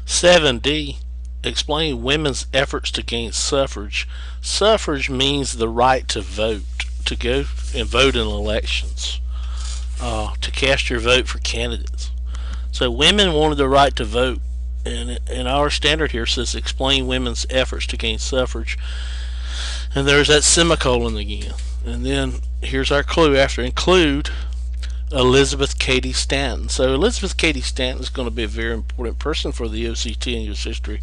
7D, explain women's efforts to gain suffrage. Suffrage means the right to vote, to go and vote in elections, to cast your vote for candidates. So women wanted the right to vote, and our standard here says explain women's efforts to gain suffrage. And there's that semicolon again. And then here's our clue after include Elizabeth Cady Stanton. So Elizabeth Cady Stanton is going to be a very important person for the EOCT in U.S. history.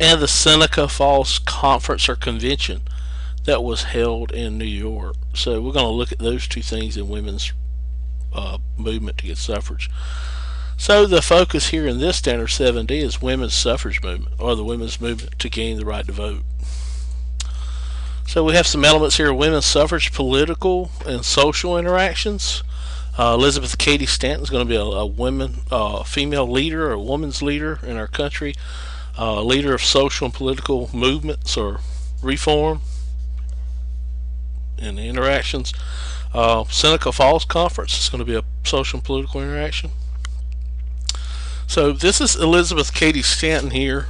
And the Seneca Falls Conference or Convention that was held in New York. So we're going to look at those two things in women's movement to get suffrage. So the focus here in this standard 7D is women's suffrage movement, or the women's movement to gain the right to vote. So we have some elements here: women's suffrage, political and social interactions. Elizabeth Cady Stanton is going to be a female leader, or a woman's leader in our country, leader of social and political movements or reform and interactions. Seneca Falls Conference is going to be a social and political interaction. So this is Elizabeth Cady Stanton here.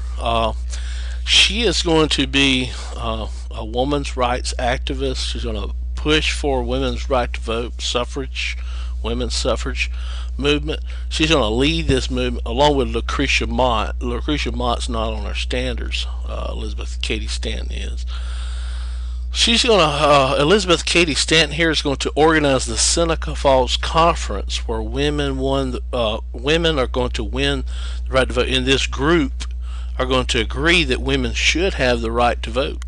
She is going to be a women's rights activist. She's going to push for women's right to vote, suffrage, women's suffrage movement. She's going to lead this movement along with Lucretia Mott. Lucretia Mott's not on our standards. Elizabeth Cady Stanton is. She's going to Elizabeth Cady Stanton here is going to organize the Seneca Falls Conference, where women are going to win the right to vote. In this group are going to agree that women should have the right to vote.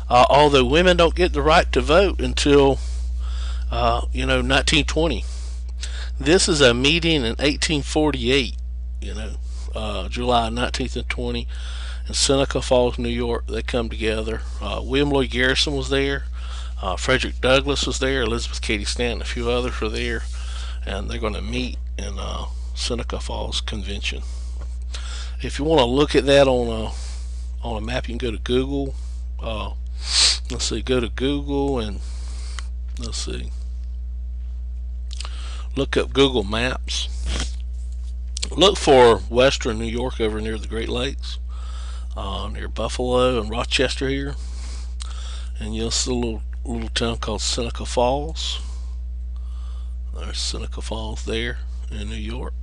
Although women don't get the right to vote until 1920. This is a meeting in 1848, July 19th and 20, in Seneca Falls, New York. They come together. William Lloyd Garrison was there. Frederick Douglass was there. Elizabeth Cady Stanton, a few others were there, and they're going to meet in Seneca Falls Convention. If you want to look at that on a map, you can go to Google. Let's see, go to Google and let's see. Look up Google Maps. Look for western New York over near the Great Lakes, near Buffalo and Rochester here, and you'll see a little town called Seneca Falls. There's Seneca Falls there in New York,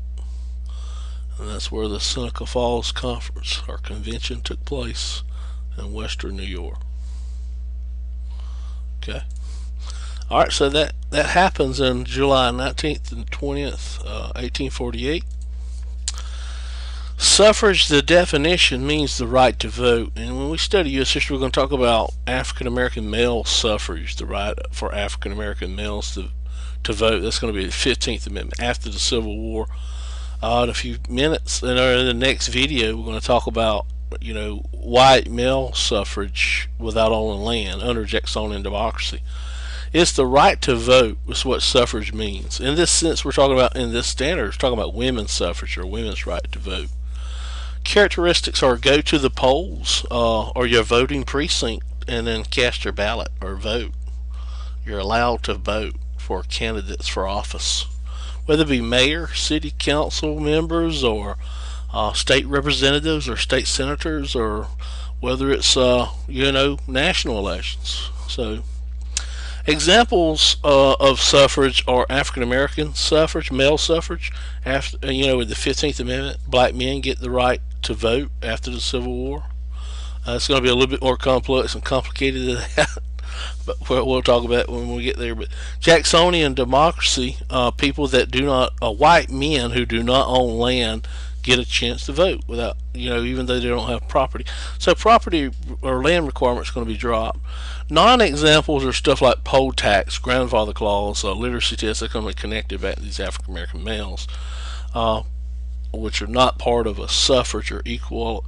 and that's where the Seneca Falls Conference or Convention took place in western New York. Okay. All right, so that happens in July 19th and 20th, 1848. Suffrage, the definition, means the right to vote. And when we study U.S. history, we're going to talk about African American male suffrage, the right for African American males to vote. That's going to be the 15th Amendment after the Civil War. In a few minutes, in the next video, we're going to talk about white male suffrage without owning land under Jacksonian democracy. It's the right to vote is what suffrage means. In this sense, we're talking about, in this standard, we're talking about women's suffrage or women's right to vote. Characteristics are go to the polls or your voting precinct and then cast your ballot or vote. You're allowed to vote for candidates for office, whether it be mayor, city council members, or state representatives or state senators, or whether it's national elections. So examples of suffrage are African American suffrage, male suffrage. After with the 15th Amendment, black men get the right to vote after the Civil War. It's going to be a little bit more complex and complicated than that, but we'll talk about it when we get there. But Jacksonian democracy, people that do not, white men who do not own land, get a chance to vote without, even though they don't have property. So property or land requirements are going to be dropped. Non-examples are stuff like poll tax, grandfather clause, literacy tests. They're going to be connected back to these African American males, which are not part of a suffrage or equal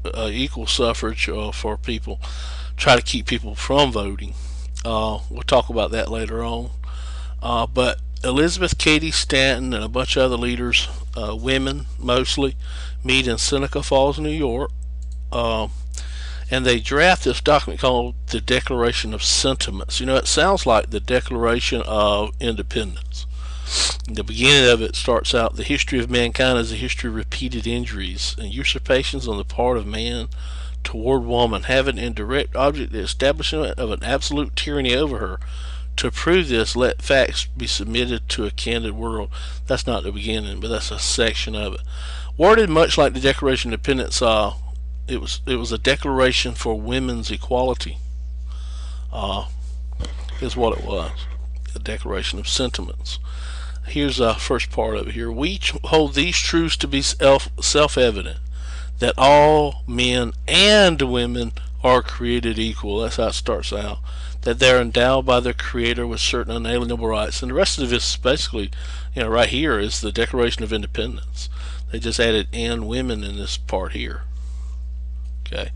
suffrage for people. Try to keep people from voting. We'll talk about that later on. But Elizabeth Cady Stanton and a bunch of other leaders, women mostly, meet in Seneca Falls, New York, and they draft this document called the Declaration of Sentiments. It sounds like the Declaration of Independence. The beginning of it starts out, the history of mankind is a history of repeated injuries and usurpations on the part of man toward woman, having in direct object the establishment of an absolute tyranny over her. To prove this, let facts be submitted to a candid world. That's not the beginning, but that's a section of it. Worded much like the Declaration of Independence, it was a declaration for women's equality. Is what it was. A declaration of sentiments. Here's the first part of it here. We hold these truths to be self-evident, that all men and women are created equal. That's how it starts out. That they're endowed by their Creator with certain unalienable rights. And the rest of this basically, right here is the Declaration of Independence. They just added "and women" in this part here. Okay,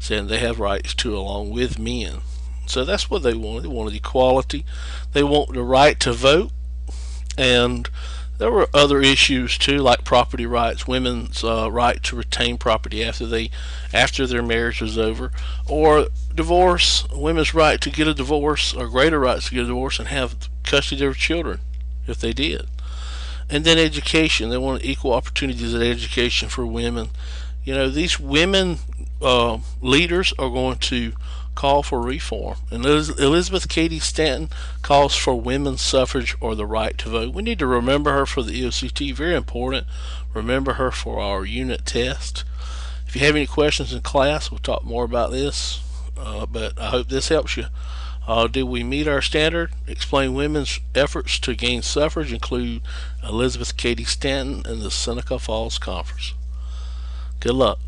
saying they have rights too, along with men. So that's what they wanted. They wanted equality. They want the right to vote. And there were other issues too, like property rights, women's right to retain property after their marriage was over, or divorce, women's right to get a divorce, or greater rights to get a divorce and have custody of their children if they did. And then education. They wanted equal opportunities at education for women. These women leaders are going to call for reform. And Elizabeth Cady Stanton calls for women's suffrage or the right to vote. We need to remember her for the EOCT. Very important. Remember her for our unit test. If you have any questions in class, we'll talk more about this. But I hope this helps you. Did we meet our standard? Explain women's efforts to gain suffrage. Include Elizabeth Cady Stanton and the Seneca Falls Conference. Good luck.